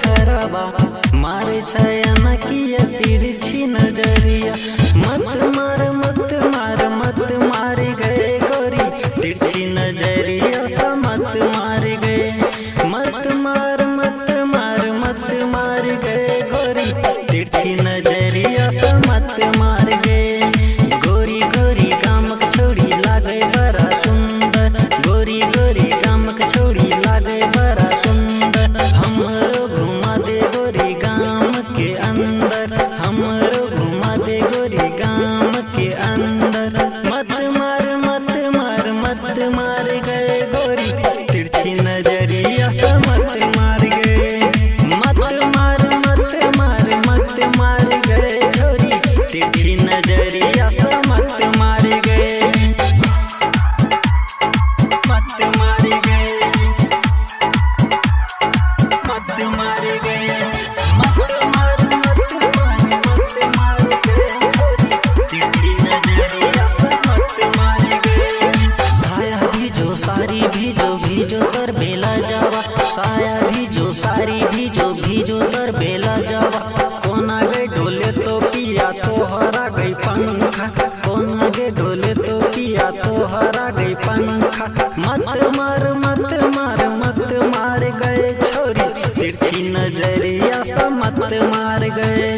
हराबा मारे छाया न किया तिरछी नजरिया। मत मार मत मार मत मार गए गोरी तिरछी नजरिया सा मत मार गए। मत मार मत मार मत मार गए गोरी तिरछी नजरिया सा मत मार गए। गोरी गोरी गामक छोड़ी लागे बड़ा सुंदर, गोरी गोरी गामक छोड़ी लागे बड़ा सुंदर। हमरो घुमा दे गोरी गाम के अंदर, हमरो घुमा दे गोरी गाम के अंदर। मत मार मत मार मत मार गए गोरी तिरछी नजरिया सा मत मार गए। मत मार मत मार मत मार गए छोरी तिरछी नजरिया सा मत मार गए। मत मार गए मत मार गए मत मार मत मार मत मार गए छोरी तिरछी नजरिया सा मत मार गए। साया भीजो सारी भीजो भीजो तर बेला जावा, साया भीजो सारी भीजो भीजो तर बेला जावा। कौन आगे डोले तो पिया तो हरा गई पंखा, कौन आगे डोले तो पिया तो हरा गई पंखा। मत मार मत मार मत मार गए छोरी तिरछी नजरिया सा मत मार गए।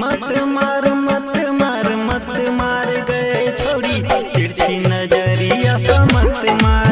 मत मार मत मार मत मार गए छोरी तिरछी नजरिया सा मत मार